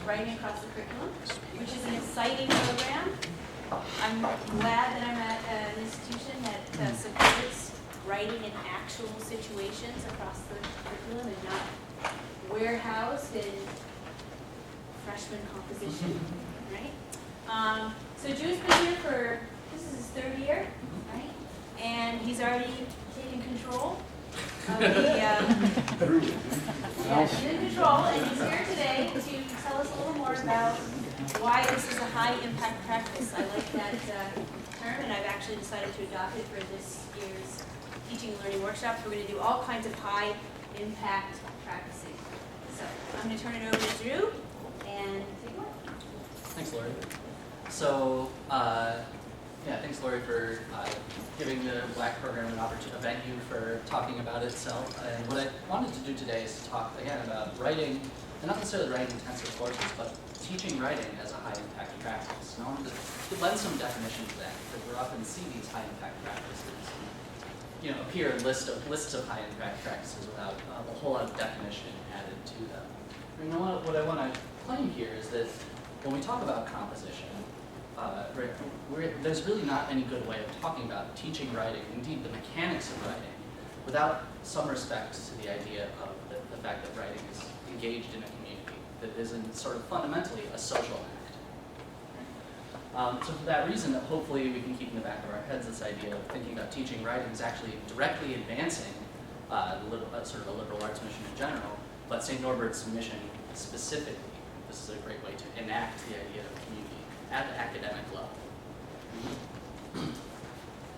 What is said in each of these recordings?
Writing Across the Curriculum, which is an exciting program. I'm glad that I'm at an institution that supports writing in actual situations across the curriculum and not warehoused in freshman composition, right? So Drew's been here for, this is his third year, right? And he's already taken control of the, he's in control, and he's here today to tell us a little more about why this is a high-impact practice. I like that term, and I've actually decided to adopt it for this year's teaching and learning workshops. We're going to do all kinds of high-impact practicing. So I'm going to turn it over to Drew, and take it away. Thanks, Lori. So, yeah, thanks, Lori, for giving the WAC program a venue for talking about itself. And what I wanted to do today is to talk again about writing, and not necessarily writing-intensive courses, but teaching writing as a high-impact practice. And I wanted to lend some definition to that, because we often see these high-impact practices, appear in lists of high-impact practices without a whole lot of definition added to them. What I want to claim here is that when we talk about composition, there's really not any good way of talking about teaching writing, indeed the mechanics of writing, without some respect to the idea of the fact that writing is engaged in a community, that isn't sort of fundamentally a social act. So for that reason, hopefully we can keep in the back of our heads this idea of thinking about teaching writing is actually directly advancing sort of a liberal arts mission in general, but St. Norbert's mission specifically. This is a great way to enact the idea of community at the academic level.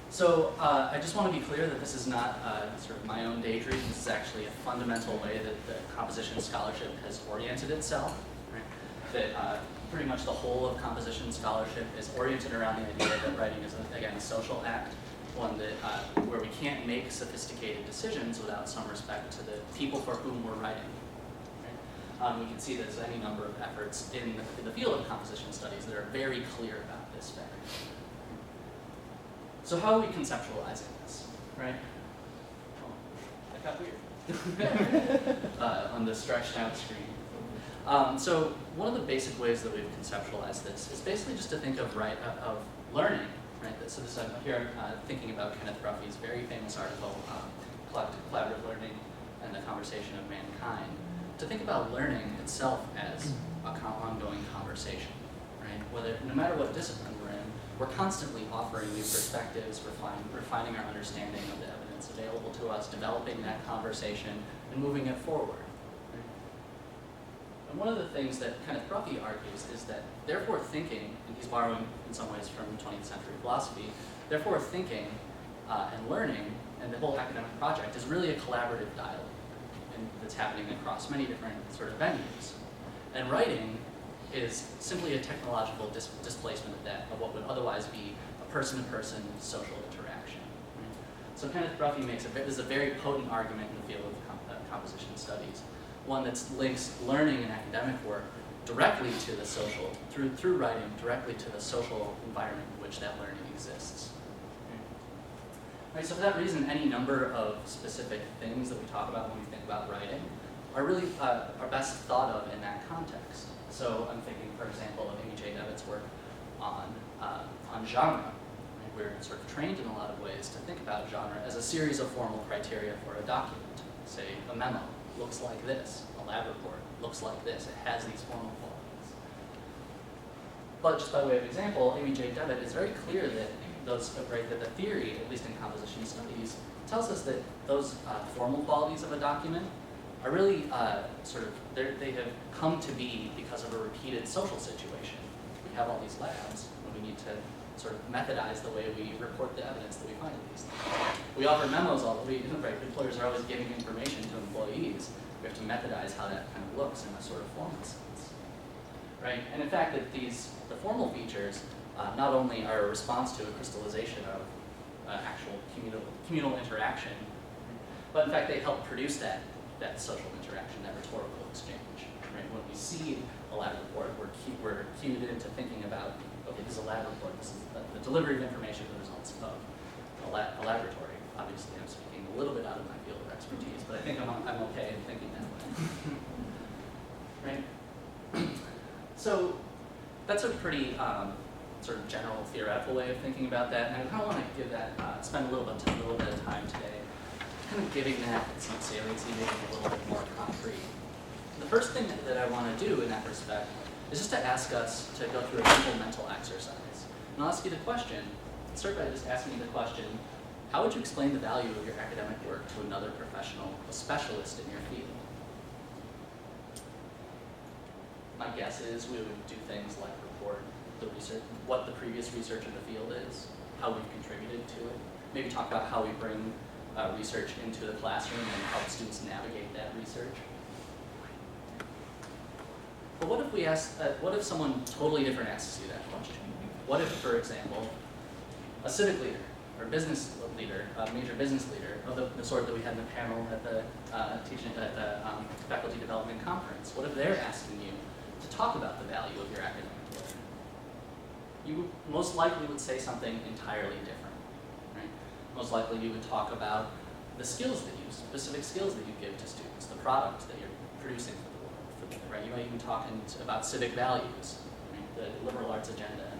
So I just want to be clear that this is not sort of my own daydream. This is actually a fundamental way that the composition scholarship has oriented itself. Right? That pretty much the whole of composition scholarship is oriented around the idea that writing is, again, a social act, one that where we can't make sophisticated decisions without some respect to the people for whom we're writing. We can see there's any number of efforts in the field of composition studies that are very clear about this fact. So how are we conceptualizing this, right? Oh, that got weird on the stretched out screen. So one of the basic ways that we've conceptualized this is basically just to think of learning, right? So this here I'm thinking about Kenneth Ruffy's very famous article, Collaborative Learning and the Conversation of Mankind. To think about learning itself as an ongoing conversation, right? No matter what discipline we're in, we're constantly offering new perspectives, refining our understanding of the evidence available to us, developing that conversation, and moving it forward. Right? And one of the things that Kenneth Ruffy argues is that therefore thinking, and he's borrowing in some ways from 20th century philosophy, therefore thinking and learning and the whole academic project is really a collaborative dialogue that's happening across many different sort of venues. And writing is simply a technological displacement of that, of what would otherwise be a person-to-person social interaction. Right? So Kenneth Ruffy makes this is a very potent argument in the field of composition studies, one that links learning and academic work directly to the social, through writing, directly to the social environment in which that learning exists. Right, so for that reason, any number of specific things that we talk about when we think about writing are really are best thought of in that context. So I'm thinking, for example, of Amy J. Devitt's work on genre. Right? We're sort of trained in a lot of ways to think about genre as a series of formal criteria for a document. Say, a memo looks like this, a lab report looks like this, it has these formal qualities. But just by way of example, Amy J. Devitt is very clear that that the theory, at least in composition studies, tells us that those formal qualities of a document are really they have come to be because of a repeated social situation. We have all these labs, and we need to sort of methodize the way we report the evidence that we find in these things. We offer memos all the way, right? Employers are always giving information to employees. We have to methodize how that kind of looks in a sort of formal sense, right? And in fact, that the formal features not only are a response to a crystallization of actual communal interaction, but in fact they help produce that social interaction, that rhetorical exchange. Right? When we see a lab report, we're cued into thinking about, okay, this is a lab report, this is the delivery of information, the results of a laboratory. Obviously I'm speaking a little bit out of my field of expertise, but I think I'm okay in thinking that way. Right? So that's a pretty sort of general theoretical way of thinking about that, and I kind of want to give that, spend a little bit of time today kind of giving that some saliency, making it a little bit more concrete. The first thing that I want to do in that respect is just to ask us to go through a simple mental exercise. And I'll ask you the question, start by just asking you the question, how would you explain the value of your academic work to another professional, a specialist in your field? My guess is we would do things like report the research, what the previous research in the field is, how we've contributed to it, maybe talk about how we bring research into the classroom and help students navigate that research. But what if we ask, what if someone totally different asks you that question? What if, for example, a civic leader or business leader, a major business leader of the sort that we had in the panel at the faculty development conference, what if they're asking you to talk about the value of your academic work? You most likely would say something entirely different, right? Most likely you would talk about the skills that you, specific skills that you give to students, the products that you're producing for the world, right? You might even talk about civic values, right? The liberal arts agenda.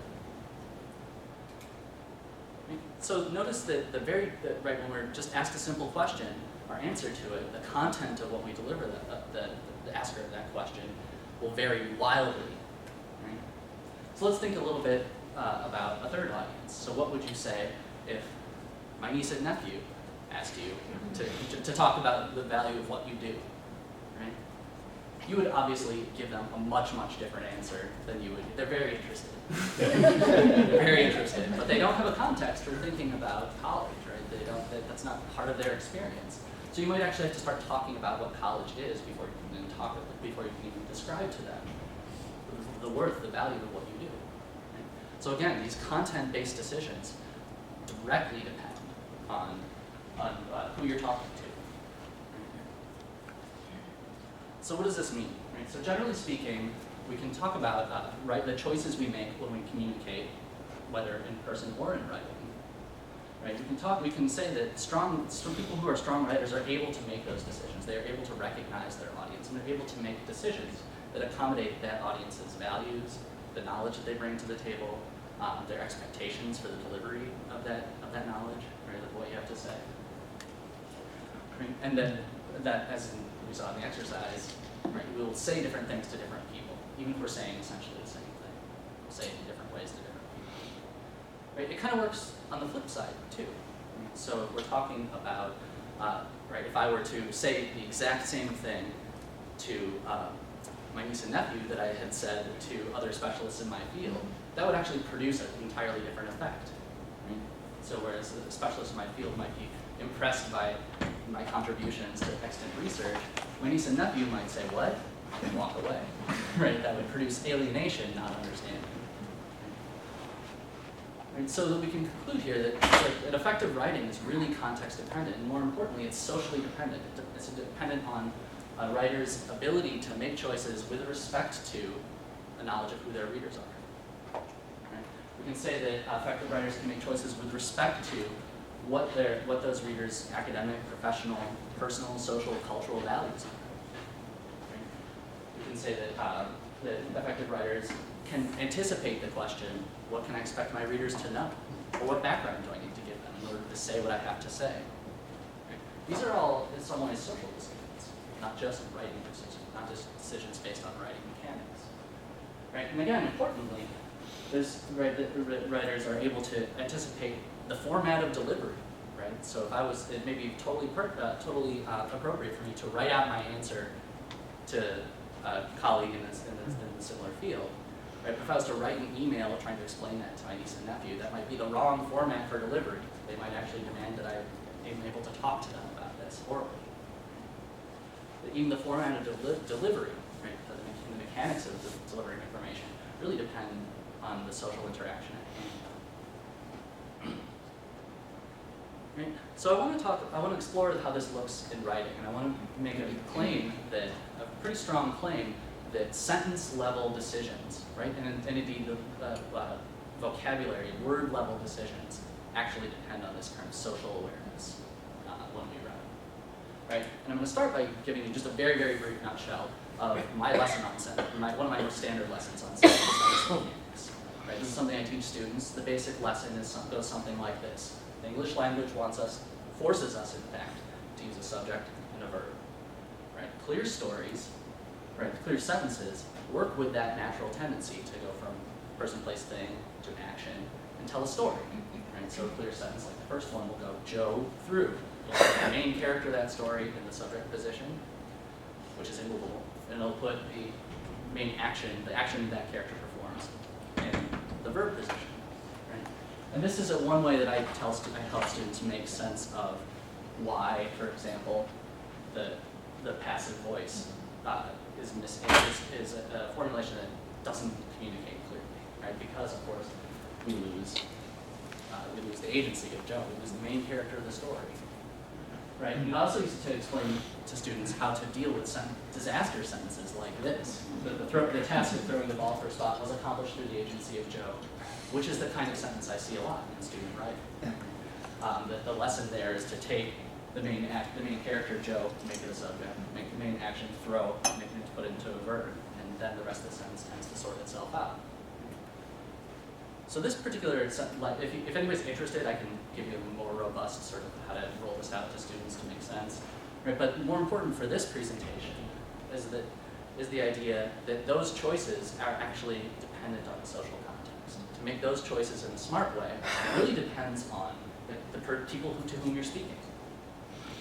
Right? So notice that right, when we're just asked a simple question, our answer to it, the content of what we deliver, the asker of that question, will vary wildly. Right? So let's think a little bit about a third audience. So what would you say if my niece and nephew asked you to talk about the value of what you do? Right? You would obviously give them a much, much different answer than you would. They're very interested. They're very interested, but they don't have a context for thinking about college, right? They don't. That's not part of their experience. So you might actually have to start talking about what college is before you can even describe to them the worth, the value of what you do. Right? So again, these content-based decisions directly depend on who you're talking to. So what does this mean? Right? So generally speaking, we can talk about the choices we make when we communicate, whether in person or in writing. Right? We can say that some people who are strong writers are able to make those decisions. They are able to recognize their audience, and they're able to make decisions that accommodate that audience's values, the knowledge that they bring to the table, their expectations for the delivery of that knowledge, right, of what you have to say. Right? And then that, as we saw in the exercise, right, we will say different things to different people, even if we're saying essentially the same thing. We'll say it in different ways to different people. Right? It kind of works on the flip side too. Right? So if we're talking about, right, if I were to say the exact same thing to my niece and nephew that I had said to other specialists in my field, that would actually produce an entirely different effect. Right? So whereas a specialist in my field might be impressed by my contributions to extant research, my niece and nephew might say, what? And walk away. Right? That would produce alienation, not understanding. Right? So that we can conclude here that effective writing is really context dependent, and more importantly, it's socially dependent. It's dependent on a writer's ability to make choices with respect to a knowledge of who their readers are. Right? We can say that effective writers can make choices with respect to what those readers' academic, professional, personal, social, cultural values are. Right? We can say that effective writers can anticipate the question, what can I expect my readers to know? Or what background do I need to give them in order to say what I have to say? Right? These are all, in some ways, social decisions, not just writing decisions, not just decisions based on writing mechanics. Right? And again, importantly, writers are able to anticipate the format of delivery, right? So if it may be totally appropriate for me to write out my answer to a colleague in a similar field, right? But if I was to write an email trying to explain that to my niece and nephew, that might be the wrong format for delivery. They might actually demand that I am able to talk to them about this orally. Even the format of delivery, right? The mechanics of delivering information really depend on the social interaction at hand. Right? So I want to explore how this looks in writing, and I want to make a pretty strong claim that sentence-level decisions, right, and indeed the vocabulary, word-level decisions actually depend on this kind of social awareness when we write. Right? And I'm going to start by giving you just a very, very brief nutshell of my lesson on one of my most standard lessons on sentence mechanics. Right? This is something I teach students. The basic lesson goes something like this. The English language forces us, in fact, to use a subject and a verb. Right? Clear stories, right? Clear sentences work with that natural tendency to go from person, place, thing to action and tell a story. Right? So a clear sentence like the first one will go Joe threw. It'll put the main character of that story in the subject position, which is immovable, and it'll put the main action, the action that character performs, in the verb position. Right? And this is one way that I help students make sense of why, for example, the passive voice is a formulation that doesn't communicate clearly, right? Because of course we lose the agency of Joe. We lose the main character of the story, right? And I also used to explain to students how to deal with disaster sentences like this. The task of throwing the ball for a spot was accomplished through the agency of Joe, which is the kind of sentence I see a lot in student writing. The lesson there is to take the main character Joe, make it a subject, make the main action throw, make it put it into a verb, and then the rest of the sentence tends to sort itself out. So this particular, if anybody's interested, I can give you a more robust sort of how to roll this out to students to make sense. Right? But more important for this presentation is the idea that those choices are actually dependent on the social context. To make those choices in a smart way really depends on the people to whom you're speaking.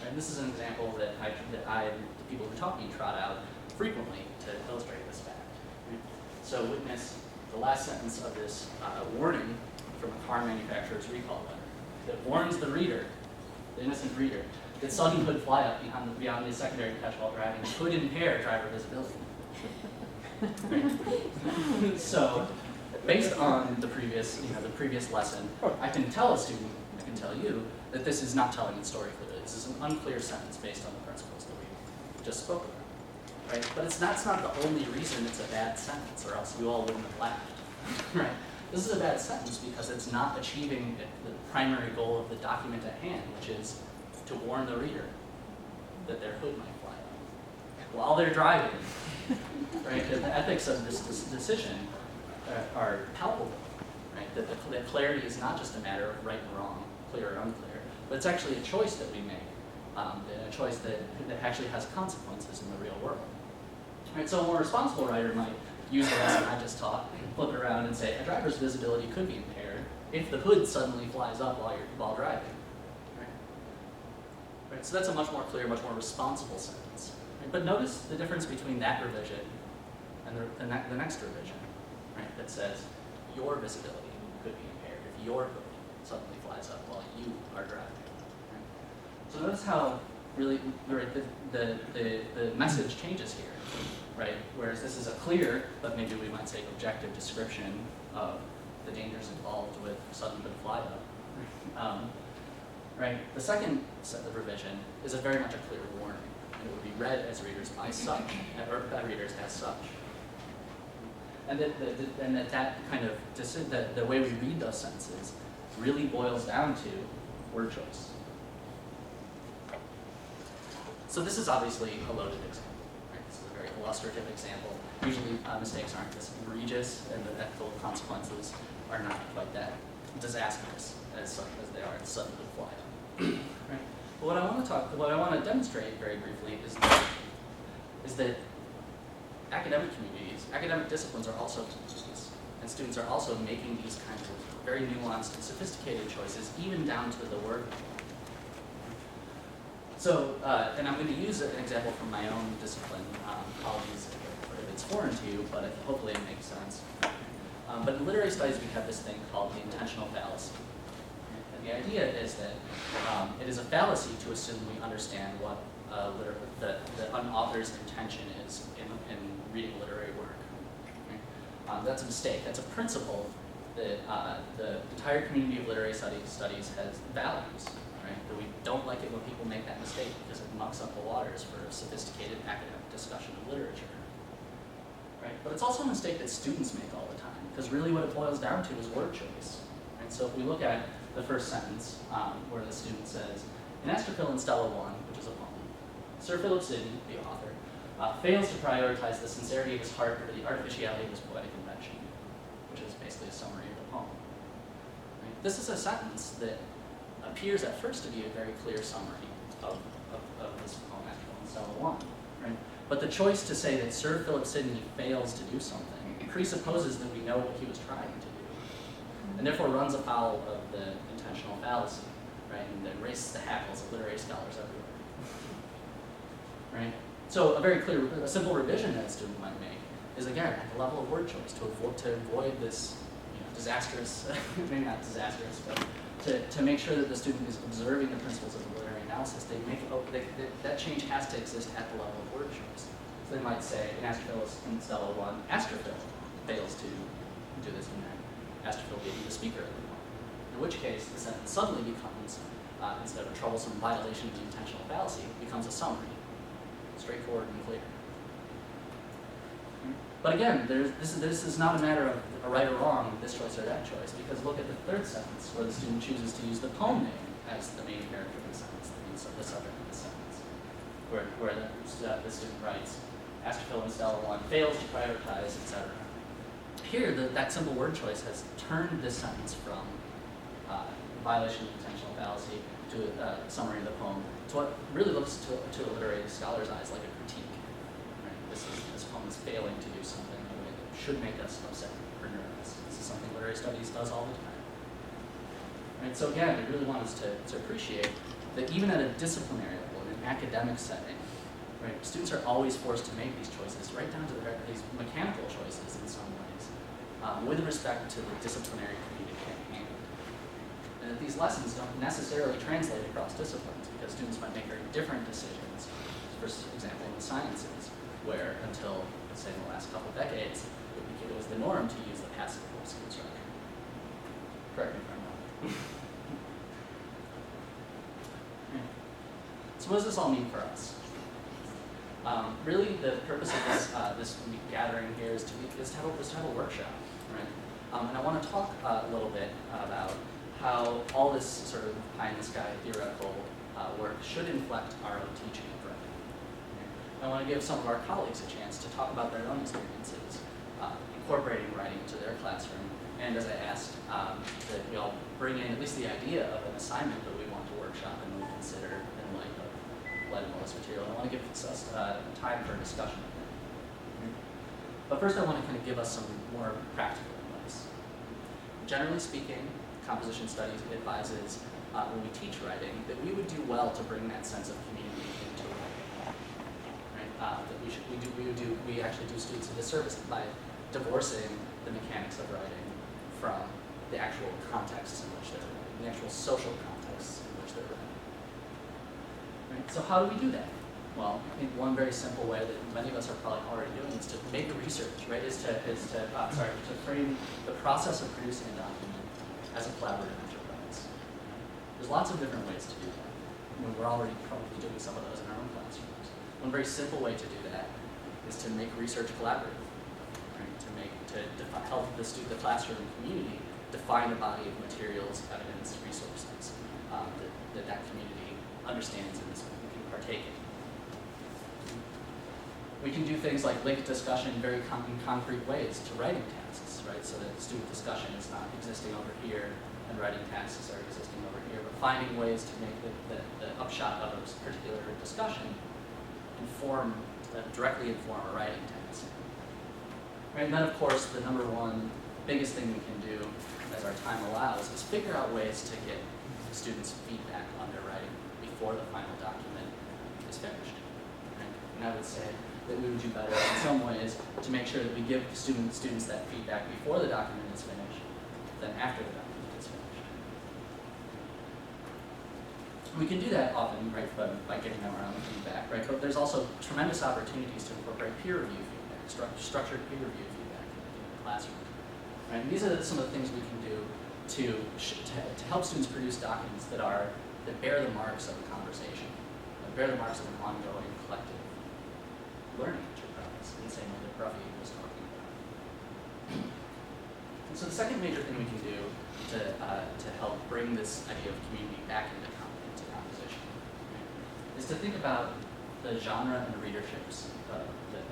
And this is an example that the people who taught me trot out frequently to illustrate this fact. Right? So witness the last sentence of this warning from a car manufacturer's recall letter that warns the reader, the innocent reader, that sudden hood fly-up beyond the secondary catch while driving could impair driver visibility. Right? So, based on the previous lesson, I can tell a student, I can tell you, that this is not telling the story clearly. This is an unclear sentence based on the principles that we just spoke about. Right? But that's not the only reason it's a bad sentence, or else you all wouldn't have laughed. Right? This is a bad sentence because it's not achieving the primary goal of the document at hand, which is to warn the reader that their hood might fly up while they're driving. Right? The ethics of this decision are palpable. Right? That clarity is not just a matter of right and wrong, clear or unclear, but it's actually a choice that we make, a choice that actually has consequences in the real world. Right? So a more responsible writer might use the lesson I just taught, flip it around and say, a driver's visibility could be impaired if the hood suddenly flies up while driving. Right? So that's a much more clear, much more responsible sentence. Right? But notice the difference between that revision and the next revision, right? That says your visibility could be impaired if your hood suddenly flies up while you are driving. Right? So notice how really the message changes here, right? Whereas this is a clear, but maybe we might say objective description of the dangers involved with sudden hood fly up. Right? The second set of revision is very much a clear warning, and it would be read as readers by such, or by readers as such. And that kind of the way we read those sentences really boils down to word choice. So this is obviously a loaded example. Right? This is a very illustrative example. Usually mistakes aren't this egregious, and the ethical consequences are not quite that disastrous as they are in sudden hood fly up. Right? But what I want to demonstrate very briefly is that academic communities, academic disciplines are also students, and students are also making these kinds of very nuanced and sophisticated choices, even down to the word. So, and I'm going to use an example from my own discipline. Apologies if it's foreign to you, but hopefully it makes sense. But in literary studies, we have this thing called the intentional fallacy. And the idea is that it is a fallacy to assume we understand what an author's intention is in reading literary work. Right? That's a mistake. That's a principle that the entire community of literary studies has values. Right? That we don't like it when people make that mistake because it mucks up the waters for sophisticated academic discussion of literature. Right? But it's also a mistake that students make all the time, because really what it boils down to is word choice. Right? So if we look at the first sentence, where the student says, in Astrophil and Stella 1, which is a poem, Sir Philip Sidney, the author, fails to prioritize the sincerity of his heart or the artificiality of his poetic invention, which is basically a summary of the poem. Right? This is a sentence that appears at first to be a very clear summary of this poem, actually, in Stella 1. Right? But the choice to say that Sir Philip Sidney fails to do something presupposes that we know what he was trying to do, and therefore runs afoul of the intentional fallacy, right? And then raises the hackles of literary scholars everywhere. Right? So a simple revision that a student might make is, again, at the level of word choice, to avoid this disastrous, maybe not disastrous, but to make sure that the student is observing the principles of the literary analysis. That change has to exist at the level of word choice. So they might say, in Stella 1, Astrophil fails to do this and that. Astrophil being the speaker of the poem. In which case, the sentence suddenly becomes, instead of a troublesome violation of the intentional fallacy, becomes a summary. Straightforward and clear. But again, this is not a matter of a right or wrong, this choice or that choice, because look at the third sentence, where the student chooses to use the poem name as the main character of the sentence, the subject of the sentence, where the student writes, Astrophil in Stella 1 fails to prioritize, etc. Here, that simple word choice has turned this sentence from violation of intentional fallacy to a summary of the poem to what really looks to a literary scholar's eyes like a critique. Right? This poem is failing to do something in a way that should make us upset or nervous. This is something literary studies does all the time. Right? So again, we really want us to appreciate that even at a disciplinary level, in an academic setting, right, students are always forced to make these choices, right down to these mechanical choices in some ways, with respect to the disciplinary community at hand. And that these lessons don't necessarily translate across disciplines, because students might make very different decisions, for example, in the sciences, where until, let's say, in the last couple of decades, it was the norm to use the passive voice construction. Correct me if I'm wrong. Yeah. So what does this all mean for us? Really, the purpose of this gathering here is to have a workshop, right? And I want to talk a little bit about how all this sort of pie-in-the-sky theoretical work should inflect our own teaching of writing. Okay? I want to give some of our colleagues a chance to talk about their own experiences incorporating writing into their classroom, and as I asked, that we all bring in at least the idea of an assignment that we want to workshop and we consider in light of all this material. I want to give us time for discussion. But first I want to kind of give us some more practical advice. Generally speaking, composition studies advises when we teach writing that we would do well to bring that sense of community into writing. Right? That we actually do students a disservice by divorcing the mechanics of writing from the actual contexts in which they're writing, the actual social contexts in which they're writing. Right? So how do we do that? Well, I think one very simple way that many of us are probably already doing is to make research, right? Is to frame the process of producing a document as a collaborative enterprise. There's lots of different ways to do that. I mean, we're already probably doing some of those in our own classrooms. One very simple way to do that is to make research collaborative, right? To help the classroom community define a body of materials, evidence, resources that community understands and can partake in. We can do things like link discussion in very concrete ways to writing tasks, right? So that student discussion is not existing over here and writing tasks are existing over here, but finding ways to make the upshot of a particular discussion directly inform a writing task. Right? And then, of course, the number one biggest thing we can do, as our time allows, is figure out ways to get students' feedback on their writing before the final document is finished. Right? And I would say that we would do better in some ways to make sure that we give students that feedback before the document is finished than after the document is finished. We can do that often, right, by getting them our own feedback, right? But there's also tremendous opportunities to incorporate peer review feedback, structured peer review feedback in the classroom. Right? And these are some of the things we can do to help students produce documents that bear the marks of a conversation, that bear the marks of an ongoing collective learning enterprise, in the same way that Ruffy was talking about. And so the second major thing we can do to help bring this idea of community back into composition, right, is to think about the genre and the readerships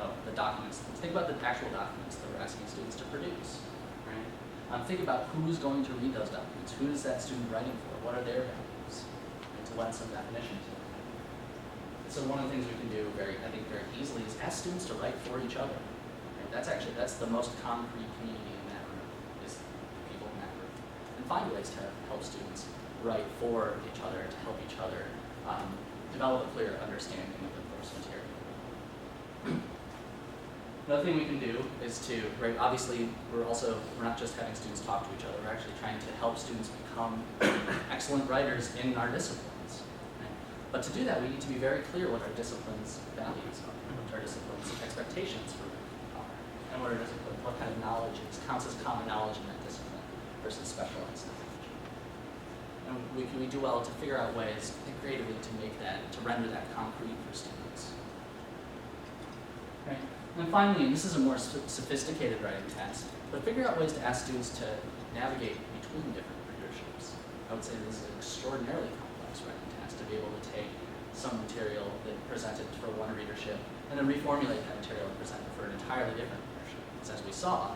of the documents. Think about the actual documents that we're asking students to produce, right? Think about who's going to read those documents. Who is that student writing for? What are their values? And to lend some definition to it. So one of the things we can do very easily is ask students to write for each other. Right? That's the most concrete community in that room, is the people in that room. And find ways to help students write for each other, to help each other develop a clear understanding of the course material. Another thing we can do is to, right, obviously we're not just having students talk to each other, we're actually trying to help students become excellent writers in our disciplines. Right? But to do that, we need to be very clear what our discipline's values are, what our discipline's expectations for writing are, and what kind of knowledge counts as common knowledge in that discipline versus specialized knowledge. And we do well to figure out ways, creatively, to render that concrete for students. Right? And finally, and this is a more sophisticated writing task, but figure out ways to ask students to navigate between different readerships. I would say this is an extraordinarily complex writing task, to be able to take some material that presented for one readership and then reformulate that material and present it for an entirely different readership. Because as we saw,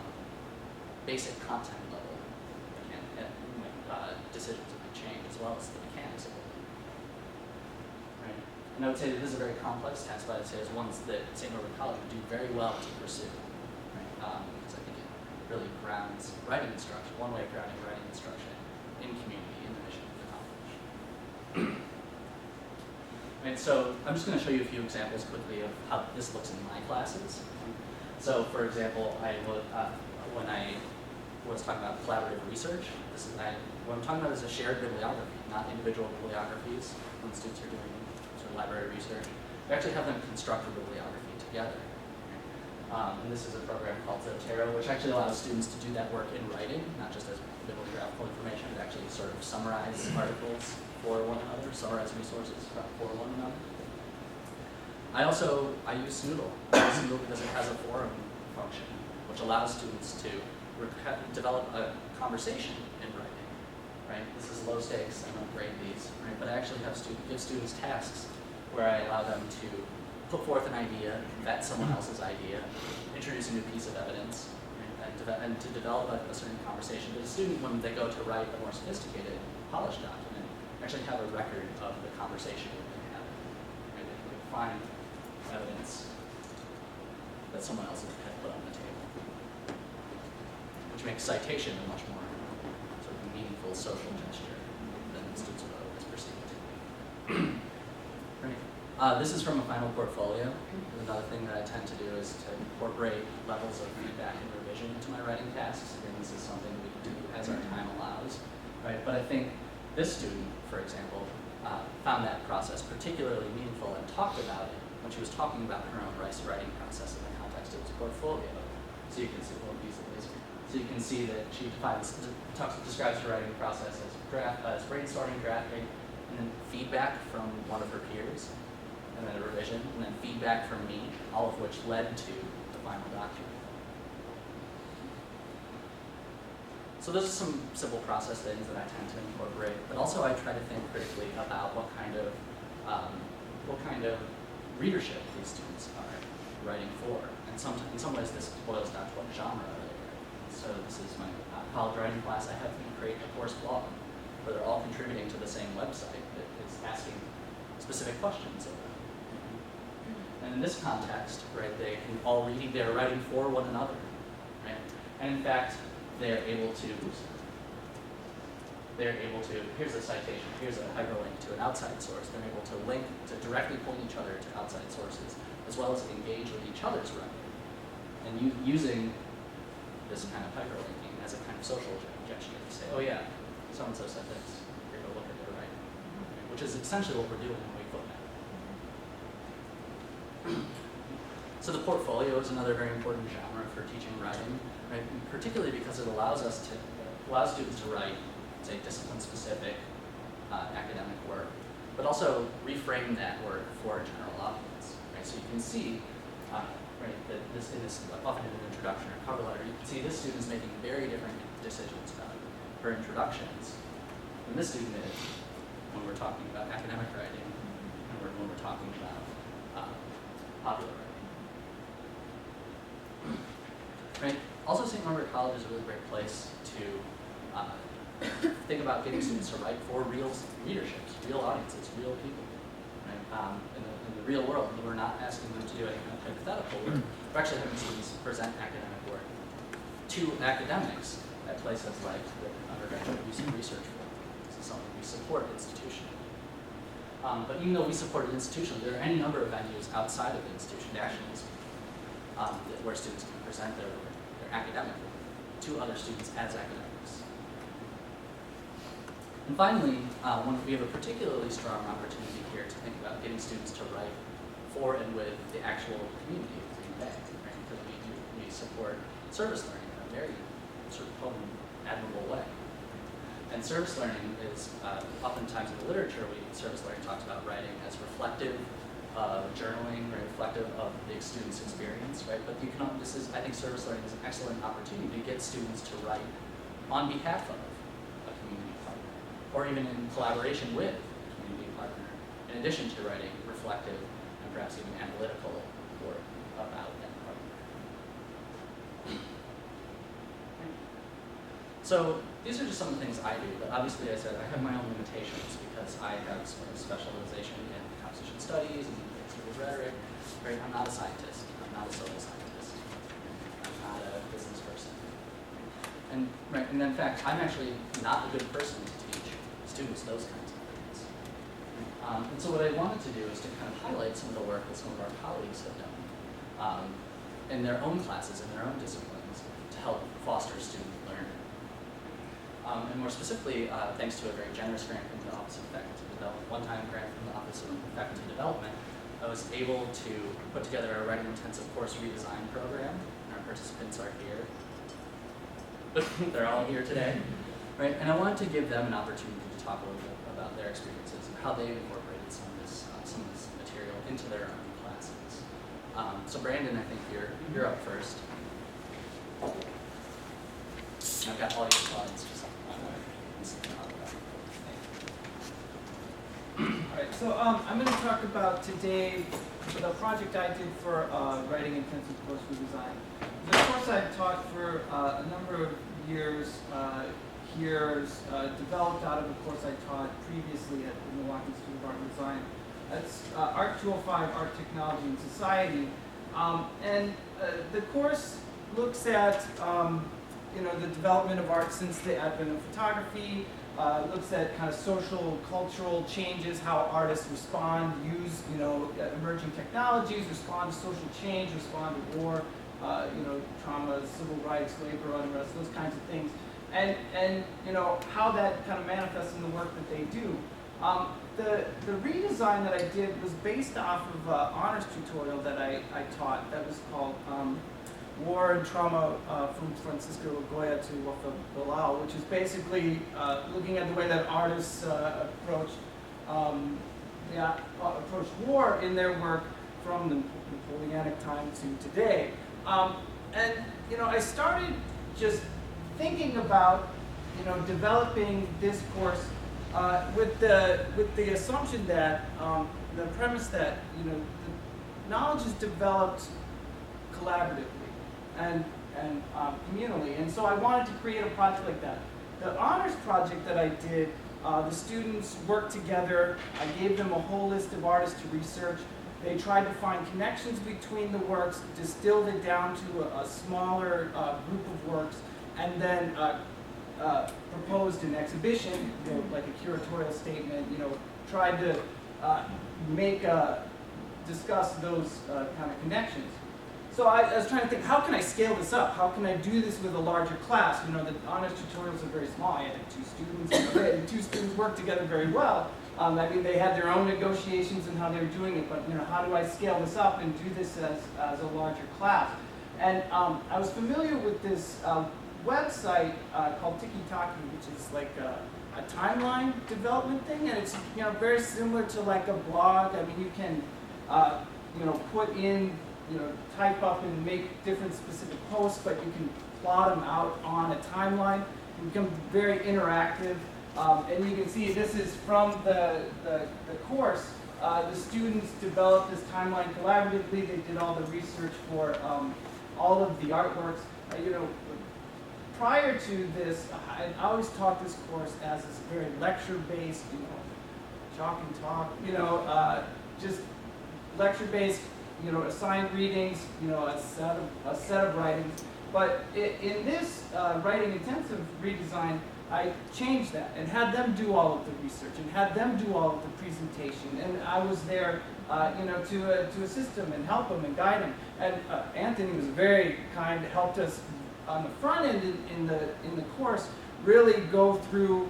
basic content level decisions might change, as well as the mechanics of it. Right? And I would say that this is a very complex task, but I'd say it's one that St. Norbert College would do very well to pursue. Right? Because I think it really grounds writing instruction, one way of grounding writing instruction in community, in the mission of the college. And so I'm just going to show you a few examples quickly of how this looks in my classes. So for example, when I was talking about collaborative research, what I'm talking about is a shared bibliography, not individual bibliographies. When students are doing sort of library research, we actually have them construct a bibliography together. And this is a program called Zotero, which actually allows students to do that work in writing, not just as bibliographical information, but actually sort of summarize articles for one another, summarize resources for one another. I use Snoodle. I use Snoodle because it has a forum function, which allows students to develop a conversation in writing. Right? This is low stakes. I don't grade these, right? But I actually give students tasks where I allow them to put forth an idea, vet someone else's idea, introduce a new piece of evidence, right? and to develop a certain conversation. But a student, when they go to write a more sophisticated, polished document, actually have a record of the conversation that they have. Right? They can find evidence that someone else had put on the table, which makes citation a much more sort of meaningful social gesture than students would otherwise perceive it to be. Right. This is from a final portfolio. Another thing that I tend to do is to incorporate levels of feedback and revision into my writing tasks. Again, this is something we can do as our time allows. Right. But I think this student, for example, found that process particularly meaningful and talked about it when she was talking about her own writing process in the context of his portfolio. So you can see So you can see that she describes her writing process as brainstorming, drafting, and then feedback from one of her peers, and then a revision, and then feedback from me, all of which led to the final document. So those are some simple process things that I tend to incorporate, but also I try to think critically about what kind of readership these students are writing for. And in some ways this boils down to what genre are they writing. So this is my college writing class. I have them create a course blog where they're all contributing to the same website that is asking specific questions of them. And in this context, right, they're writing for one another, right? And in fact, they're able to, here's a citation, here's a hyperlink to an outside source. They're able to directly point each other to outside sources, as well as engage with each other's writing. And using this kind of hyperlinking as a kind of social gesture to say, oh yeah, so-and-so said this, here, go look at their writing. Which is essentially what we're doing when we footnote. So the portfolio is another very important genre for teaching writing, right? Particularly because it allows students to write, say, discipline-specific academic work, but also reframe that work for a general audience, right? So you can see, right, that often in an introduction or cover letter, you can see this student's making very different decisions about her introductions than this student is when we're talking about academic writing and when we're talking about popular writing. Right? Also, St. Margaret College is a really great place to think about getting students to write for real readerships, real audiences, real people. Right? In the real world, we're not asking them to do any kind of hypothetical work. We're actually having students present academic work to academics at places like the undergraduate research forum. This is something we support institutionally. But even though we support it institutionally, there are any number of venues outside of the institution, nationally speaking, where students can present their academic work to other students as academics. And finally, we have a particularly strong opportunity here to think about getting students to write for and with the actual community of Green Bay, right? Because we support service learning in a very sort of potent, admirable way. And service learning is, oftentimes in the literature, service learning talks about writing as reflective, journaling, or reflective of the student's experience, right? But I think service learning is an excellent opportunity to get students to write on behalf of a community partner, or even in collaboration with a community partner, in addition to writing reflective and perhaps even analytical work about that partner. So these are just some of the things I do, but obviously I said I have my own limitations because I have sort of specialization in composition studies and language rhetoric. Right? I'm not a scientist. I'm not a social scientist. I'm not a business person. And in fact, I'm actually not a good person to teach students those kinds of things. And so what I wanted to do is to kind of highlight some of the work that some of our colleagues have done in their own classes, in their own disciplines, to help foster student learning. And more specifically, thanks to a very generous grant from the Office of Faculty Development, one-time grant from the Office of Faculty Development, I was able to put together a writing intensive course redesign program. And our participants are here. They're all here today, right? And I wanted to give them an opportunity to talk a little bit about their experiences and how they've incorporated some of this material into their own classes. So Brandon, I think you're up first. I've got all your slides. Alright, so I'm going to talk about today the project I did for writing intensive course redesign. The course I've taught for a number of years here is developed out of a course I taught previously at the Milwaukee Institute of Art and Design. That's Art 205, Art, Technology, and Society. And the course looks at the development of art since the advent of photography, looks at kind of social, cultural changes, how artists respond, use emerging technologies, respond to social change, respond to war, trauma, civil rights, labor unrest, those kinds of things, and how that kind of manifests in the work that they do. The redesign that I did was based off of an honors tutorial that I taught that was called War and Trauma from Francisco Goya to Wafa Bilal, which is basically looking at the way that artists approach war in their work from the Napoleonic time to today. And I started just thinking about developing this course with the assumption that the premise that the knowledge is developed collaboratively and communally, and so I wanted to create a project like that. The honors project that I did, the students worked together. I gave them a whole list of artists to research. They tried to find connections between the works, distilled it down to a smaller group of works, and then proposed an exhibition, like a curatorial statement. Tried to discuss those kind of connections. So I was trying to think, how can I scale this up? How can I do this with a larger class? The honors tutorials are very small. I had 2 students, and 2 students worked together very well. They had their own negotiations and how they were doing it, but how do I scale this up and do this as a larger class? And I was familiar with this website called Tiki Taki, which is like a timeline development thing, and it's very similar to like a blog. You can put in type up and make different specific posts, but you can plot them out on a timeline. It becomes very interactive, and you can see this is from the course. the students developed this timeline collaboratively. They did all the research for all of the artworks. Prior to this, I always taught this course as this very lecture-based, chalk and talk, just lecture-based, assigned readings, a set of writings. But in this writing intensive redesign, I changed that and had them do all of the research and had them do all of the presentation. And I was there, to assist them and help them and guide them. And Anthony was very kind, helped us on the front end in the course really go through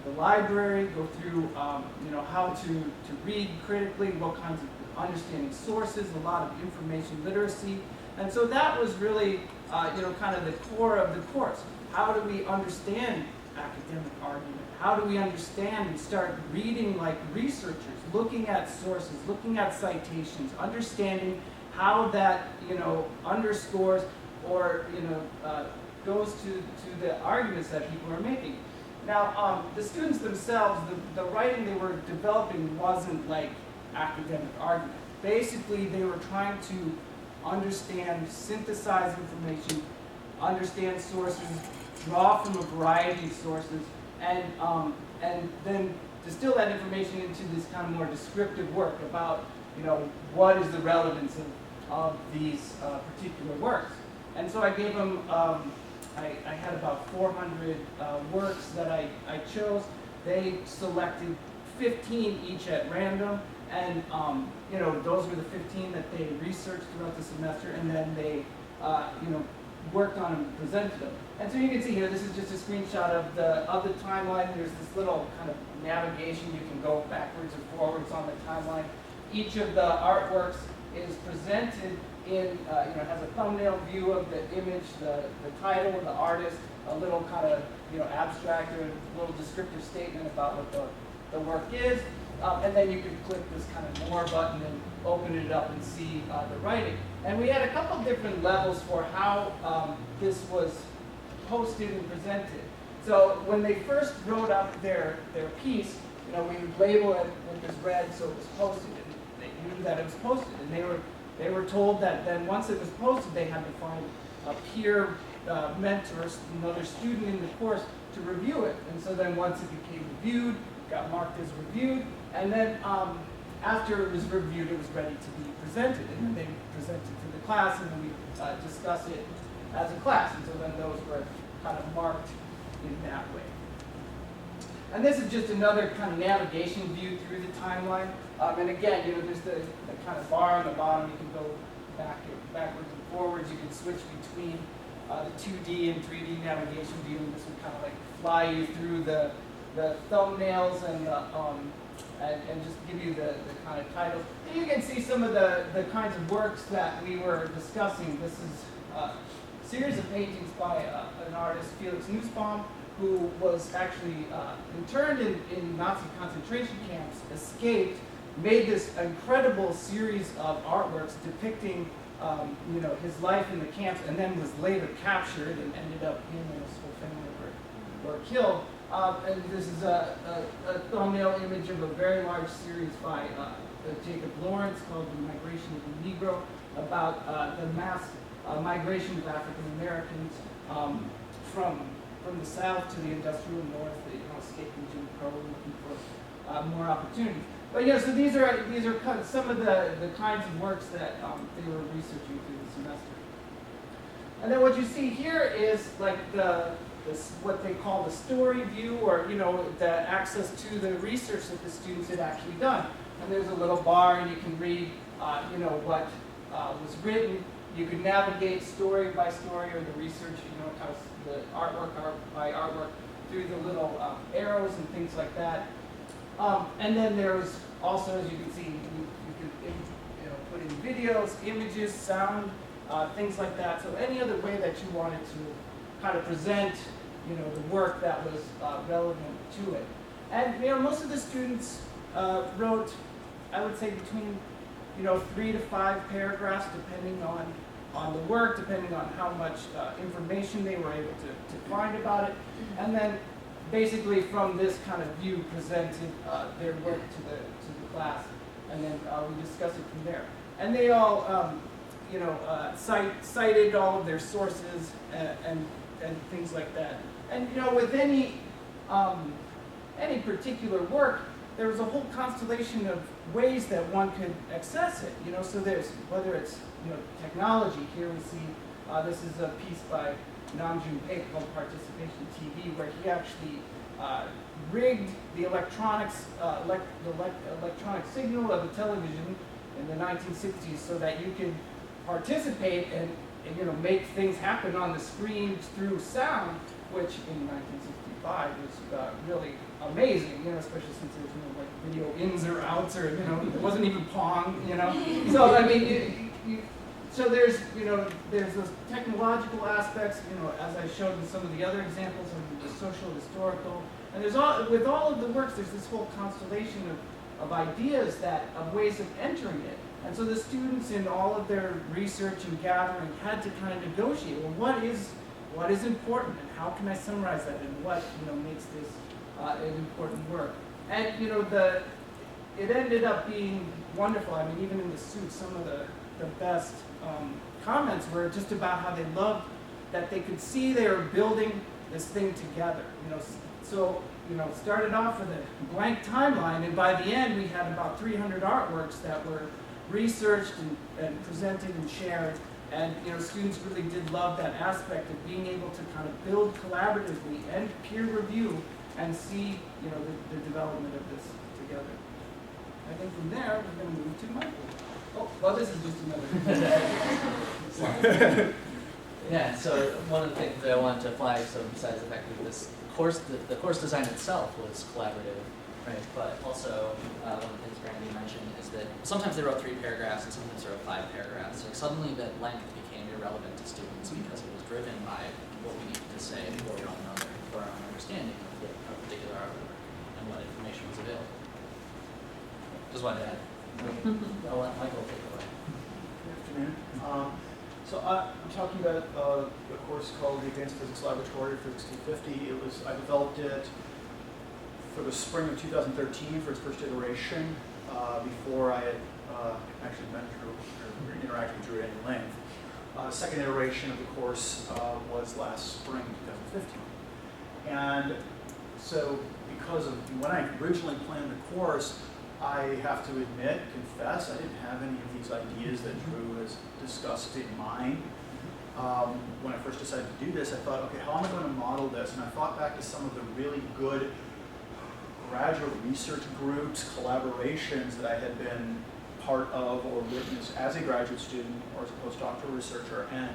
the library, go through how to read critically, what kinds of understanding sources, a lot of information literacy. And so that was really kind of the core of the course. How do we understand academic argument? How do we understand and start reading like researchers, looking at sources, looking at citations, understanding how that underscores or goes to the arguments that people are making. Now, the students themselves, the writing they were developing wasn't like academic argument. Basically, they were trying to understand, synthesize information, understand sources, draw from a variety of sources, and then distill that information into this kind of more descriptive work about what is the relevance of these particular works. And so I gave them, I had about 400 works that I chose. They selected 15 each at random, and those were the 15 that they researched throughout the semester, and then they worked on and presented them. And so you can see here, this is just a screenshot of the timeline. There's this little kind of navigation. You can go backwards or forwards on the timeline. Each of the artworks is presented in, has a thumbnail view of the image, the title, the artist, a little kind of, abstract or a little descriptive statement about what the work is. And then you could click this kind of more button and open it up and see the writing. And we had a couple different levels for how this was posted and presented. So when they first wrote up their piece, we would label it with this red so it was posted, and they knew that it was posted. And they were told that then once it was posted, they had to find a peer mentor, another student in the course, to review it. And so then once it became reviewed, it got marked as reviewed, and then after it was reviewed, it was ready to be presented. And then they presented to the class, and then we discuss it as a class. And so then those were kind of marked in that way. And this is just another kind of navigation view through the timeline. And again, there's the kind of bar on the bottom. You can go backwards and forwards. You can switch between the 2D and 3D navigation view. And this would kind of like fly you through the thumbnails and just give you the kind of titles. And you can see some of the kinds of works that we were discussing. This is a series of paintings by an artist, Felix Nussbaum, who was actually interned in Nazi concentration camps, escaped, made this incredible series of artworks depicting his life in the camps, and then was later captured and ended up him and his whole family were killed. And this is a thumbnail image of a very large series by Jacob Lawrence called The Migration of the Negro, about the mass migration of African Americans from the South to the industrial North, escaping Jim Crow, looking for more opportunities. But so these are kind of some of the kinds of works that they were researching through the semester. And then what you see here is like what they call the story view, or the access to the research that the students had actually done. And there's a little bar, and you can read what was written. You can navigate story by story, or the research, kind of the artwork by artwork through the little arrows and things like that. And then there's also, as you can see, you can put in videos, images, sound, things like that. So any other way that you wanted to kind of present, the work that was relevant to it. And most of the students wrote, I would say, between 3 to 5 paragraphs, depending on the work, depending on how much information they were able to find about it. And then basically from this kind of view presented their work to the class. and then we discuss it from there. And they all, cited all of their sources and things like that. And with any particular work, there was a whole constellation of ways that one could access it. So there's whether it's technology. Here we see this is a piece by Namjoon Paik called Participation TV, where he actually rigged the electronics, electronic signal of a television in the 1960s so that you could participate and make things happen on the screen through sound, which in 1965 was really amazing, especially since there was no like video ins or outs, or it wasn't even Pong, So I mean, so there's there's those technological aspects, as I showed in some of the other examples of the social historical, and there's with all of the works, there's this whole constellation of ideas of ways of entering it. And so the students in all of their research and gathering had to kind of negotiate, well, what is important, and how can I summarize that, and what makes this an important work. And it ended up being wonderful. I mean, even in the suit, some of the best comments were just about how they loved that they could see they were building this thing together. So started off with a blank timeline, and by the end we had about 300 artworks that were researched and presented and shared. And students really did love that aspect of being able to kind of build collaboratively and peer review and see the development of this together. I think from there we're going to move to Michael. Oh, well, this is just another. Yeah. So one of the things that I wanted to flag, so besides the fact that this course, the course design itself was collaborative, right? But also one of the things Brandy mentioned is that sometimes they wrote 3 paragraphs and sometimes they wrote 5 paragraphs. Like suddenly that length became irrelevant to students because it was driven by what we needed to say for one another, for our own understanding of a particular artwork and what information was available. Just wanted to add. I'll let Michael take it away. Good afternoon. So I'm talking about a course called the Advanced Physics Laboratory, Physics 250. I developed it for the spring of 2013 for its first iteration, before I had actually met Drew or interacted with Drew at any length. Second iteration of the course was last spring, 2015. And so because of when I originally planned the course, I have to admit, confess, I didn't have any of these ideas that Drew has discussed in mind. When I first decided to do this, I thought, okay, how am I going to model this? And I thought back to some of the really good graduate research groups, collaborations that I had been part of or witnessed as a graduate student or as a postdoctoral researcher, and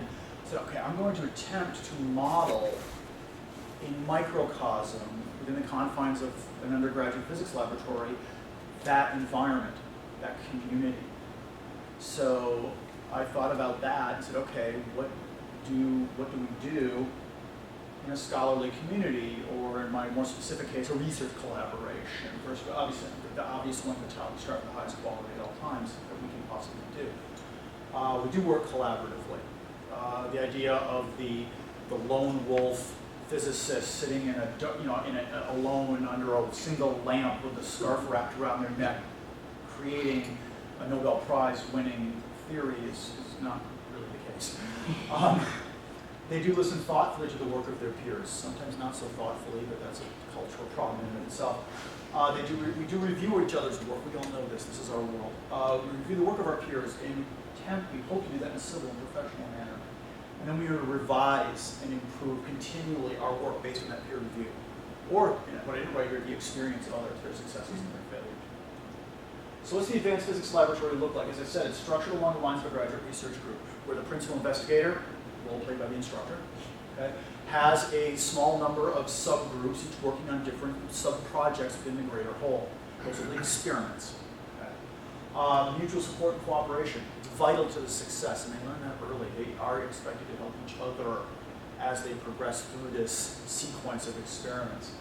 said, okay, I'm going to attempt to model in microcosm within the confines of an undergraduate physics laboratory that environment, that community. So I thought about that and said, okay, what do we do in a scholarly community, or in my more specific case, a research collaboration? First, obviously, the obvious one, the top, we start with the highest quality at all times that we can possibly do. We do work collaboratively. The idea of the lone wolf physicist sitting in alone under a single lamp with a scarf wrapped around their neck, creating a Nobel Prize winning theory is not really the case. They do listen thoughtfully to the work of their peers, sometimes not so thoughtfully, but that's a cultural problem in and of itself. We do review each other's work. We all know this is our world. We review the work of our peers and we hope to do that in a civil and professional manner. And then we revise and improve continually our work based on that peer review. Or, what I didn't write here, the experience of others, their successes and their failures. So what's the Advanced Physics Laboratory look like? As I said, it's structured along the lines of a graduate research group, where the principal investigator, role played by the instructor, okay, has a small number of subgroups, each working on different sub-projects within the greater whole. Those are the experiments. Okay. Mutual support and cooperation, vital to the success, and they learn that early. They are expected to help each other as they progress through this sequence of experiments.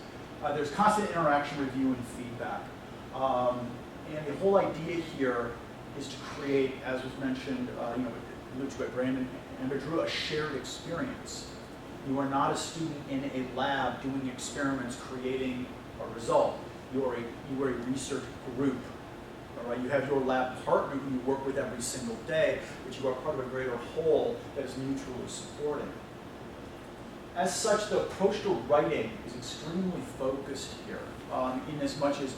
There's constant interaction, review, and feedback. And the whole idea here is to create, as was mentioned, alluded to by Brandon and Drew, a shared experience. You are not a student in a lab doing experiments, creating a result. You are a research group All right, you have your lab partner who you work with every single day, but you are part of a greater whole that is mutually supporting. As such, the approach to writing is extremely focused here, in as much as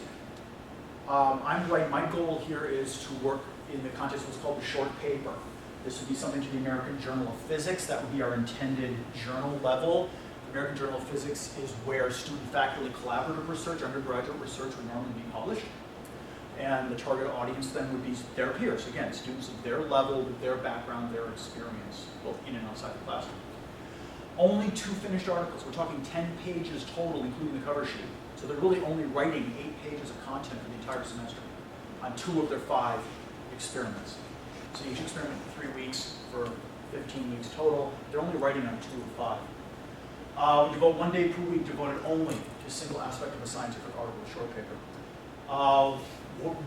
I'm writing, my goal here is to work in the context of what's called the short paper. This would be something to the American Journal of Physics. That would be our intended journal level. The American Journal of Physics is where student, faculty, collaborative research, undergraduate research would normally be published. And the target audience then would be their peers. Again, students of their level, with their background, their experience, both in and outside the classroom. Only 2 finished articles. We're talking 10 pages total, including the cover sheet. So they're really only writing 8 pages of content for the entire semester on 2 of their 5 experiments. So each experiment in 3 weeks for 15 weeks total. They're only writing on 2 of 5. We devote 1 day per week devoted only to a single aspect of a scientific article, a short paper.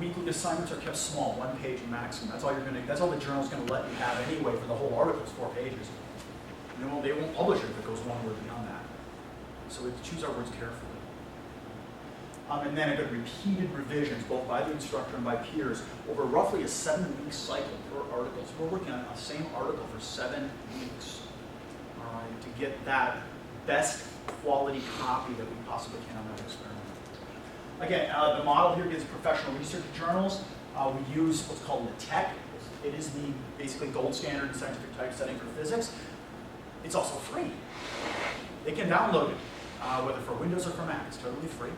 Weekly assignments are kept small, 1 page maximum. That's all the journal's gonna let you have anyway for the whole article is 4 pages. And they won't publish it if it goes 1 word beyond that. So we have to choose our words carefully. And then I've got repeated revisions, both by the instructor and by peers, over roughly a 7-week cycle per article. So we're working on the same article for 7 weeks, all right, to get that best quality copy that we possibly can on that experiment. Again, the model here gives professional research journals. We use what's called LaTeX. It is the basically gold standard in scientific typesetting for physics. It's also free. They can download it, whether for Windows or for Mac. It's totally free.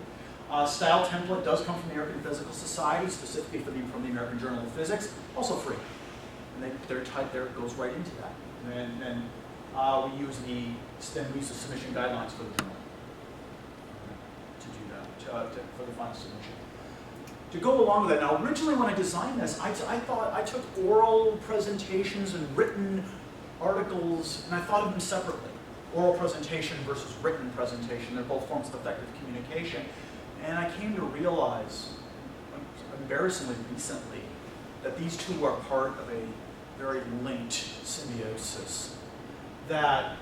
Style template does come from the American Physical Society, specifically from the American Journal of Physics, also free. And their type there goes right into that. And then we use the submission guidelines for the journal to do that, for the final submission. To go along with that, now originally when I designed this, I thought I took oral presentations and written articles, and I thought of them separately. Oral presentation versus written presentation, they're both forms of effective communication. And I came to realize, embarrassingly recently, that these two are part of a very linked symbiosis. That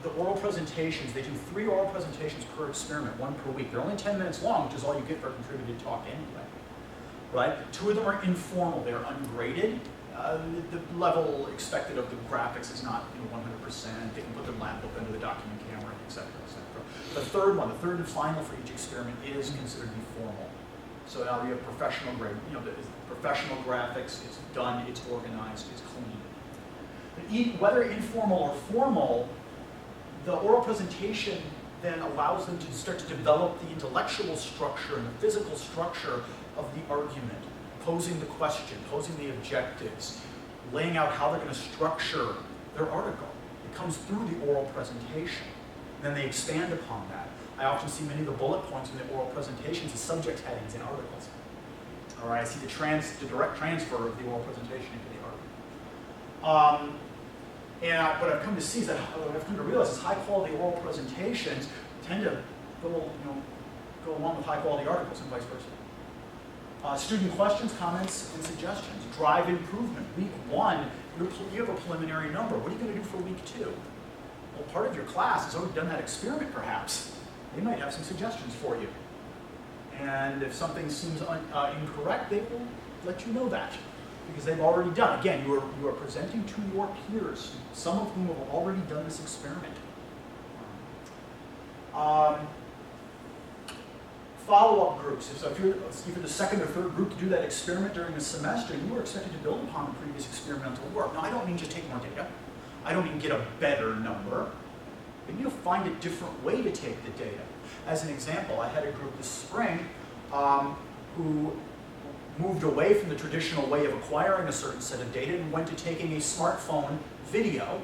the oral presentations, they do 3 oral presentations per experiment, 1 per week. They're only 10 minutes long, which is all you get for a contributed talk anyway. Right? 2 of them are informal, they're ungraded. The level expected of the graphics is not 100%. They can put their laptop into the document camera, et cetera, et cetera. The third and final for each experiment is considered to be formal. So now we have professional grade, professional graphics, it's done, it's organized, it's clean. But whether informal or formal, the oral presentation then allows them to start to develop the intellectual structure and the physical structure of the argument, posing the question, posing the objectives, laying out how they're going to structure their article. It comes through the oral presentation. Then they expand upon that. I often see many of the bullet points in the oral presentations as subject headings in articles. All right, I see the direct transfer of the oral presentation into the article. And what I've come to see is that what I've come to realize is high quality oral presentations tend to go along with high quality articles and vice versa. Student questions, comments, and suggestions. Drive improvement. Week 1, you have a preliminary number. What are you going to do for week 2? Well, part of your class has already done that experiment, perhaps. They might have some suggestions for you. And if something seems incorrect, they will let you know that, because they've already done. Again, you are presenting to your peers, some of whom have already done this experiment. Follow-up groups. So if you're the second or third group to do that experiment during the semester, you are expected to build upon the previous experimental work. Now, I don't mean just take more data. I don't mean get a better number. You need to find a different way to take the data. As an example, I had a group this spring who moved away from the traditional way of acquiring a certain set of data and went to taking a smartphone video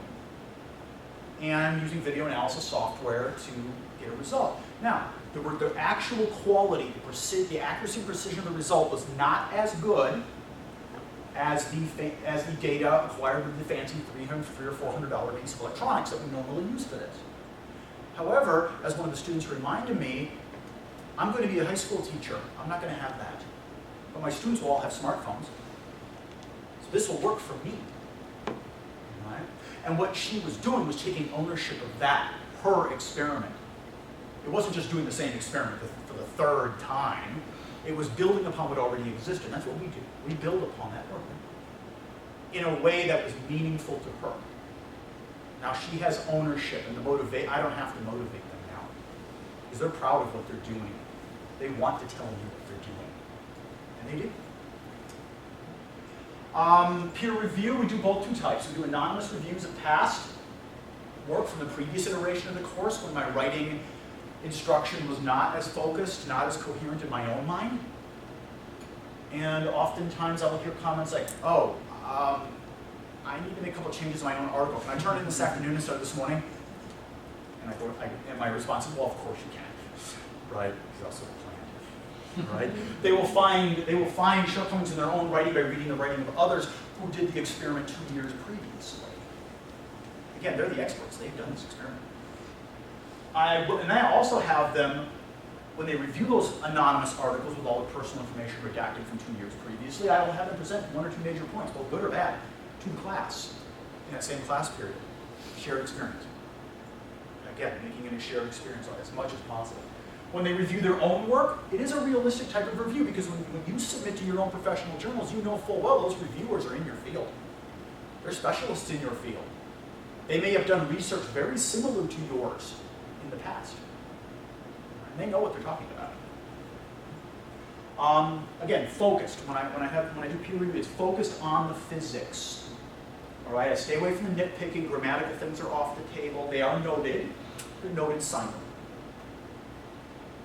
and using video analysis software to get a result. Now, the actual quality, the accuracy and precision of the result was not as good as the data acquired with the fancy $300 or $400 piece of electronics that we normally use for this. However, as one of the students reminded me, I'm going to be a high school teacher. I'm not going to have that. But my students will all have smartphones. So this will work for me. Right? And what she was doing was taking ownership of that, her experiment. It wasn't just doing the same experiment for the 3rd time. It was building upon what already existed. That's what we do. We build upon that work in a way that was meaningful to her. Now she has ownership and the motivate. I don't have to motivate them now because they're proud of what they're doing. They want to tell you what they're doing, and they do. Peer review, we do both two types. We do anonymous reviews of past work from the previous iteration of the course when my writing instruction was not as focused, not as coherent in my own mind. And oftentimes I will hear comments like, oh, I need to make a couple changes in my own article. Can I turn it in this afternoon instead of this morning? And my response is, well, of course you can, right? Because that's what I planned, right? They will find shortcomings in their own writing by reading the writing of others who did the experiment 2 years previously. Again, they're the experts. They've done this experiment. And I also have them, when they review those anonymous articles with all the personal information redacted from 2 years previously, I will have them present 1 or 2 major points, both good or bad, to the class in that same class period. Shared experience. Again, making it a shared experience as much as possible. When they review their own work, it is a realistic type of review because when you submit to your own professional journals, you know full well those reviewers are in your field. They're specialists in your field. They may have done research very similar to yours in the past. And they know what they're talking about. Again, focused. When I do peer review, it's focused on the physics. All right, I stay away from the nitpicking. Grammatical things are off the table. They are noted. They're noted silently.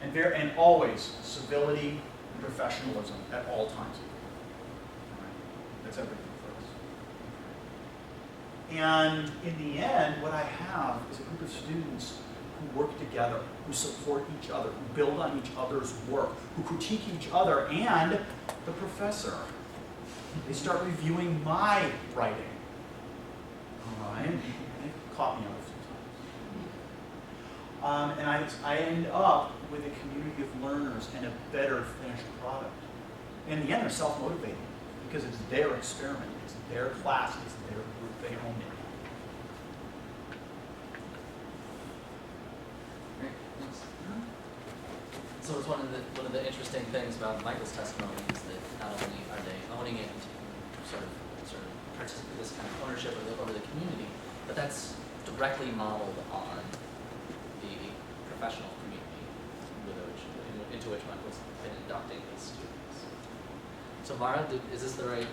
And always civility and professionalism at all times. All right, that's everything for us. And in the end, what I have is a group of students who work together, who support each other, who build on each other's work, who critique each other, and the professor. They start reviewing my writing. All right? They've caught me on a few times. And I end up with a community of learners and a better finished product. In the end, they're self-motivating because it's their experiment, it's their class, it's their group, they own it. So it's one of the interesting things about Michael's testimony is that not only are they owning it and sort of participate this kind of ownership over the community, but that's directly modeled on the professional community into which Michael's been inducting these students. So Mara, is this the right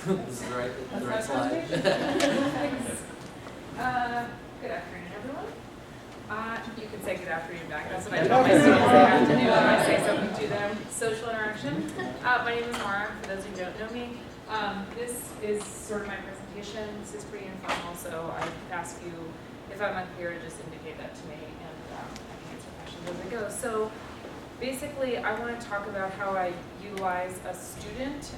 the right slide? Good afternoon, everyone. You can say good afternoon back. That's what I tell my students they have to do when I say something to them. Social interaction. My name is Mara, for those who don't know me. This is sort of my presentation. This is pretty informal, so I ask you, if I'm unclear, to just indicate that to me, and I can answer questions as I go. So basically, I want to talk about how I utilize a student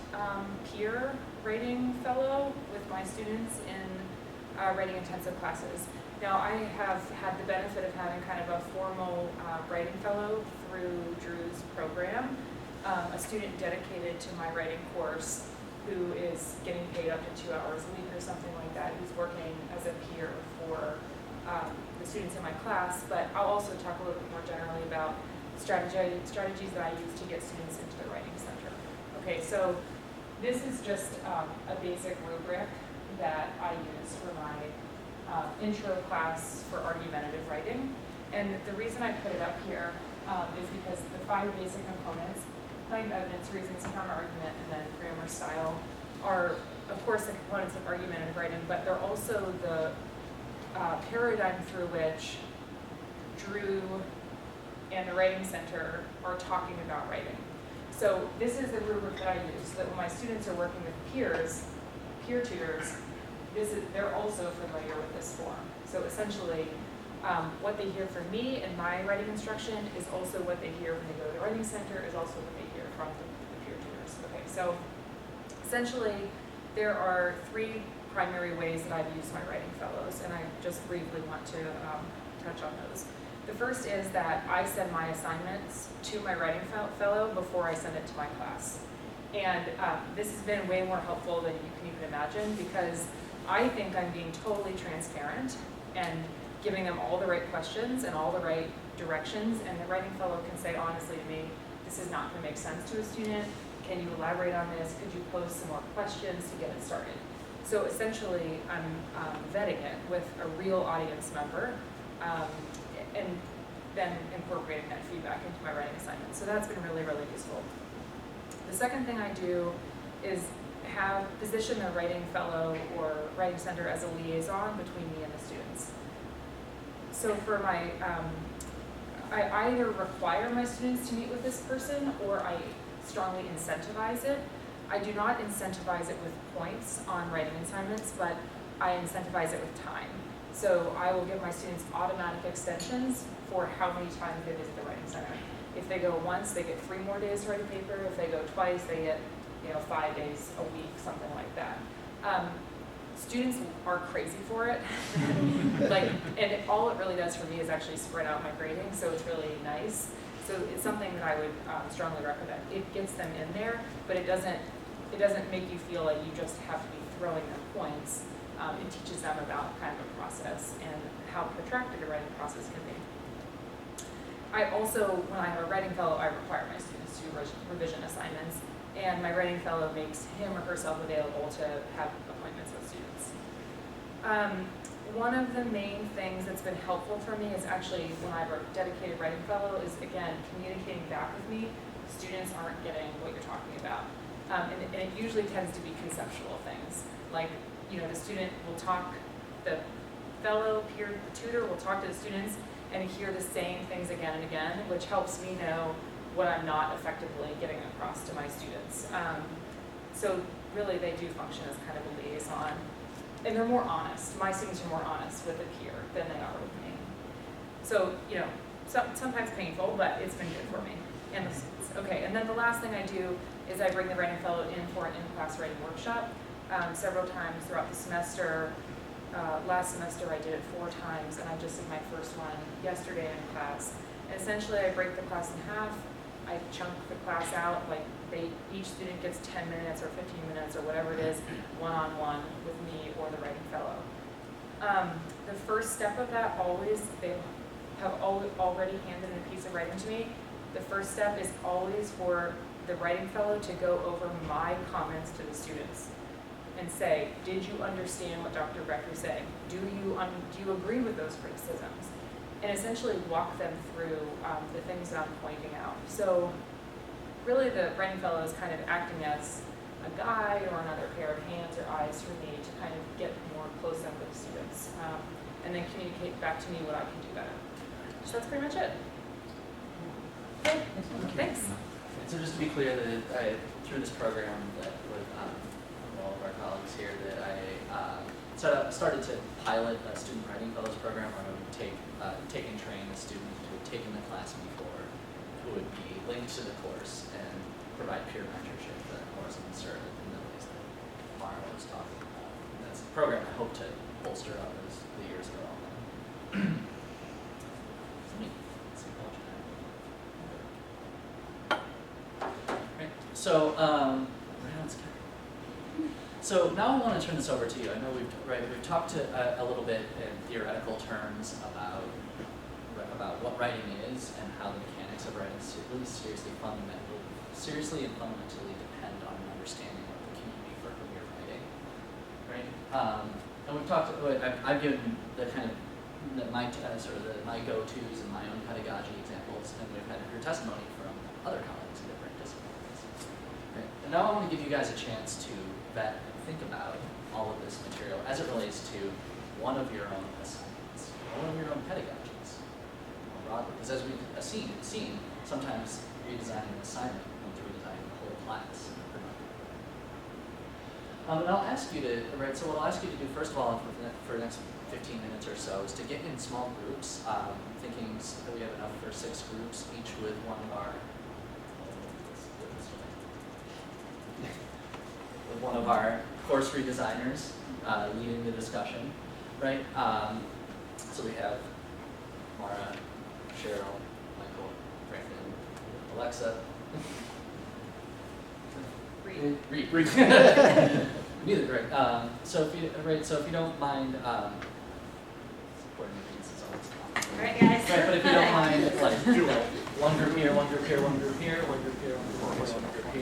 peer writing fellow with my students in writing intensive classes. Now, I have had the benefit of having kind of a formal writing fellow through Drew's program, a student dedicated to my writing course who is getting paid up to 2 hours a week or something like that, who's working as a peer for the students in my class. But I'll also talk a little bit more generally about strategies that I use to get students into the Writing Center. Okay, so this is just a basic rubric that I use for my intro class for argumentative writing. And the reason I put it up here is because the 5 basic components, claim, evidence, reasons, counter-argument, and then grammar style, are of course the components of argumentative writing, but they're also the paradigm through which Drew and the Writing Center are talking about writing. So this is the rubric that I use, so that when my students are working with peers, peer tutors, they're also familiar with this form. So essentially, what they hear from me in my writing instruction is also what they hear when they go to the Writing Center, is also what they hear from the peer tutors. Okay, so essentially, there are 3 primary ways that I've used my writing fellows, and I just briefly want to touch on those. The first is that I send my assignments to my writing fellow before I send it to my class. And this has been way more helpful than you can even imagine, because I think I'm being totally transparent and giving them all the right questions and all the right directions, and the writing fellow can say honestly to me, this is not going to make sense to a student. Can you elaborate on this? Could you pose some more questions to get it started? So essentially, I'm vetting it with a real audience member, and then incorporating that feedback into my writing assignment. So that's been really, really useful. The second thing I do is position the writing fellow or writing center as a liaison between me and the students. So for my, I either require my students to meet with this person or I strongly incentivize it. I do not incentivize it with points on writing assignments, but I incentivize it with time. So I will give my students automatic extensions for how many times they visit the writing center. If they go once, they get 3 more days to write a paper. If they go twice, they get 5 days a week, something like that. Students are crazy for it. All it really does for me is actually spread out my grading, so it's really nice. So it's something that I would strongly recommend. It gets them in there, but it doesn't make you feel like you just have to be throwing them points. It teaches them about kind of a process and how protracted a writing process can be. I also, when I have a writing fellow, I require my students to do revision assignments, and my writing fellow makes him or herself available to have appointments with students. One of the main things that's been helpful for me is actually when I have a dedicated writing fellow is, again, communicating back with me. Students aren't getting what you're talking about. And it usually tends to be conceptual things. Like, the student will talk, the fellow, peer tutor will talk to the students and hear the same things again and again, which helps me know what I'm not effectively getting across to my students. So really they do function as kind of a liaison. And they're more honest. My students are more honest with a peer than they are with me. So, sometimes painful, but it's been good for me. And and then the last thing I do is I bring the writing fellow in for an in-class writing workshop several times throughout the semester. Last semester I did it 4 times, and I just did my first one yesterday in class. And essentially I break the class in half. I chunk the class out, each student gets 10 minutes or 15 minutes or whatever it is, one-on-one with me or the writing fellow. The first step of that they have already handed in a piece of writing to me. The first step is always for the writing fellow to go over my comments to the students and say, did you understand what Dr. Becker's saying? Do you agree with those criticisms? And essentially walk them through the things that I'm pointing out. So really the writing fellow is kind of acting as a guide or another pair of hands or eyes for me to kind of get more close up with students and then communicate back to me what I can do better. So that's pretty much it. Okay, thanks. And so just to be clear, that through this program that with all of our colleagues here, that I started to pilot a student writing fellows program where I would take and train a student who had taken the class before, who would be linked to the course and provide peer mentorship for that course and serve in the ways that Mara was talking about. And that's a program I hope to bolster up as the years go on. So, so now I want to turn this over to you. I know we've talked a little bit in theoretical terms about what writing is and how the mechanics of writing really seriously and fundamentally depend on an understanding of the community for whom you're writing, right? And we've talked. I've given the kind of my go-tos and my own pedagogy examples, and we've had your testimony from other colleagues in different disciplines. Right. And now I want to give you guys a chance to vet and think about all of this material as it relates to one of your own assignments, one of your own pedagogies, more broadly. Because as we've seen, sometimes redesigning an assignment means redesigning the whole class. And I'll ask you to, so what I'll ask you to do first of all for the next 15 minutes or so is to get in small groups, thinking that we have enough for 6 groups, each with one of our course redesigners leading the discussion, right? So we have Mara, Cheryl, Michael, Brandon, Alexa. Reed. Neither, right? So if you don't mind, supporting the Reeds is always fun. All right, guys. Right, but if you don't mind, one group here, one group here, one group here, one group here, one group here, one group here,